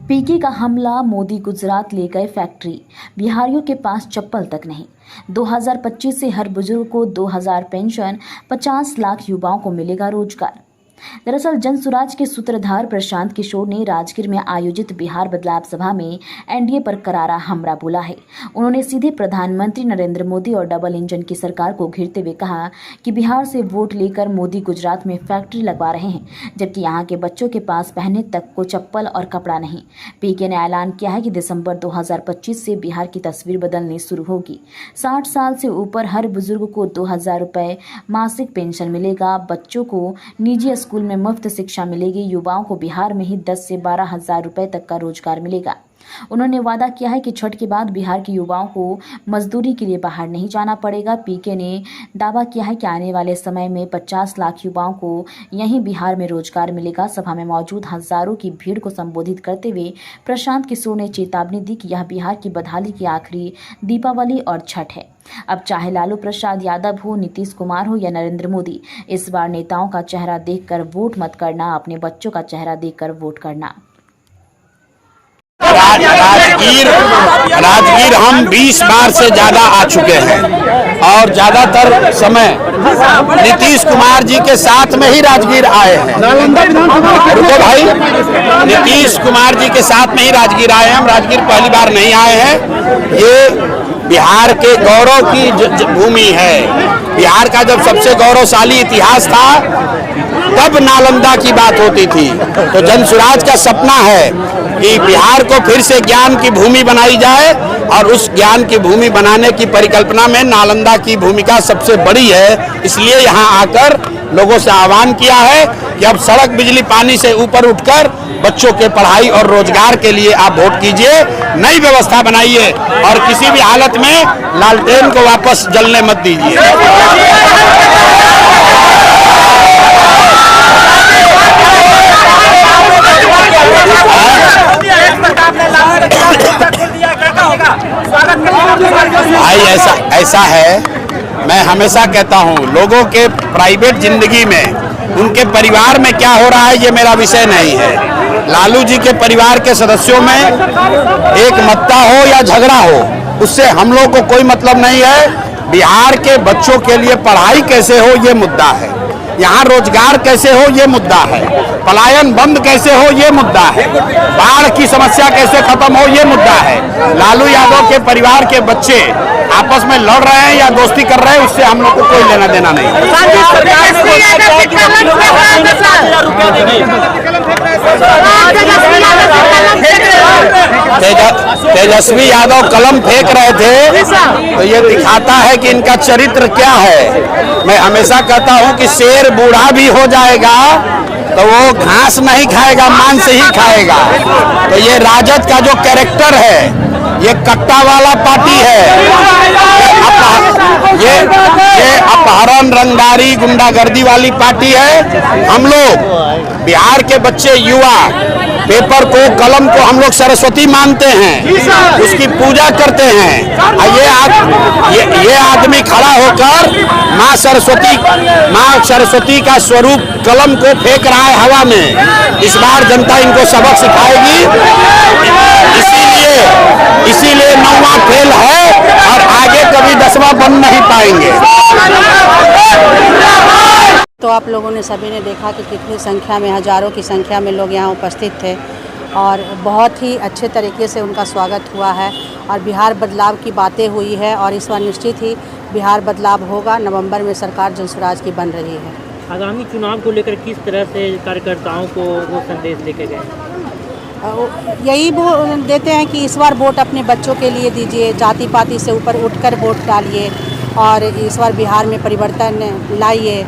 पीके का हमला, मोदी गुजरात ले गए फैक्ट्री, बिहारियों के पास चप्पल तक नहीं। 2025 से हर बुजुर्ग को 2000 पेंशन, 50 लाख युवाओं को मिलेगा रोजगार। दरअसल जनसुराज के सूत्रधार प्रशांत किशोर ने राजगीर में आयोजित बिहार बदलाव सभा में एनडीए पर करारा हमला बोला है। उन्होंने सीधे प्रधानमंत्री नरेंद्र मोदी और डबल इंजन की सरकार को घेरते हुए कहा कि बिहार से वोट लेकर मोदी गुजरात में फैक्ट्री लगवा रहे हैं, जबकि यहाँ के बच्चों के पास पहनने तक को चप्पल और कपड़ा नहीं। पीके ने ऐलान किया है कि दिसंबर 2025 से बिहार की तस्वीर बदलनी शुरू होगी। 60 साल से ऊपर हर बुजुर्ग को 2000 रुपए मासिक पेंशन मिलेगा। बच्चों को निजी स्कूल में मुफ्त शिक्षा मिलेगी। युवाओं को बिहार में ही 10 से 12 हजार रुपए तक का रोजगार मिलेगा। उन्होंने वादा किया है कि छठ के बाद बिहार के युवाओं को मजदूरी के लिए बाहर नहीं जाना पड़ेगा। पीके ने दावा किया है कि आने वाले समय में 50 लाख युवाओं को यहीं बिहार में रोजगार मिलेगा। सभा में मौजूद हजारों की भीड़ को संबोधित करते हुए प्रशांत किशोर ने चेतावनी दी कि यह बिहार की बदहाली की आखिरी दीपावली और छठ है। अब चाहे लालू प्रसाद यादव हो, नीतीश कुमार हो या नरेंद्र मोदी, इस बार नेताओं का चेहरा देखकर वोट मत करना, अपने बच्चों का चेहरा देखकर वोट करना। राजगीर हम 20 बार से ज्यादा आ चुके हैं और ज्यादातर समय नीतीश कुमार जी के साथ में ही राजगीर आए हैं। रुको भाई, नीतीश कुमार जी के साथ में ही राजगीर आए हैं। हम राजगीर पहली बार नहीं आए हैं। ये बिहार के गौरव की भूमि है। बिहार का जब सबसे गौरवशाली इतिहास था तब नालंदा की बात होती थी। तो जनसुराज का सपना है कि बिहार को फिर से ज्ञान की भूमि बनाई जाए और उस ज्ञान की भूमि बनाने की परिकल्पना में नालंदा की भूमिका सबसे बड़ी है। इसलिए यहाँ आकर लोगों से आह्वान किया है कि अब सड़क, बिजली, पानी से ऊपर उठकर बच्चों के पढ़ाई और रोजगार के लिए आप वोट कीजिए, नई व्यवस्था बनाइए और किसी भी हालत में लालटेन को वापस जलने मत दीजिए। भाई ऐसा है, मैं हमेशा कहता हूँ लोगों के प्राइवेट जिंदगी में, उनके परिवार में क्या हो रहा है ये मेरा विषय नहीं है। लालू जी के परिवार के सदस्यों में एक मत्ता हो या झगड़ा हो, उससे हम लोग को कोई मतलब नहीं है। बिहार के बच्चों के लिए पढ़ाई कैसे हो ये मुद्दा है, यहाँ रोजगार कैसे हो ये मुद्दा है, पलायन बंद कैसे हो ये मुद्दा है, बाढ़ की समस्या कैसे खत्म हो ये मुद्दा है। लालू यादव के परिवार के बच्चे आपस में लड़ रहे हैं या दोस्ती कर रहे हैं, उससे हम लोग को कोई लेना देना नहीं है। तेजस्वी यादव कलम फेंक रहे थे तो ये दिखाता है कि इनका चरित्र क्या है। मैं हमेशा कहता हूं कि शेर बूढ़ा भी हो जाएगा तो वो घास नहीं खाएगा, मांस ही खाएगा। तो ये राजद का जो कैरेक्टर है, ये कट्टा वाला पार्टी है। ये अपहरण, रंगदारी, गुंडागर्दी वाली पार्टी है। हम लोग बिहार के बच्चे, युवा पेपर को, कलम को हम लोग सरस्वती मानते हैं, उसकी पूजा करते हैं। ये आदमी खड़ा होकर माँ सरस्वती का स्वरूप कलम को फेंक रहा है हवा में। इस बार जनता इनको सबक सिखाएगी। इसीलिए 9वां फेल है और आगे कभी 10वां बन नहीं पाएंगे। तो आप लोगों ने सभी ने देखा कि कितनी संख्या में, हजारों की संख्या में लोग यहाँ उपस्थित थे और बहुत ही अच्छे तरीके से उनका स्वागत हुआ है और बिहार बदलाव की बातें हुई है और इस बार निश्चित ही बिहार बदलाव होगा। नवंबर में सरकार जनसुराज की बन रही है। आगामी चुनाव को लेकर किस तरह से कार्यकर्ताओं को वो संदेश लेके गए? यही वो देते हैं कि इस बार वोट अपने बच्चों के लिए दीजिए, जाति पाति से ऊपर उठकर वोट डालिए और इस बार बिहार में परिवर्तन लाइए।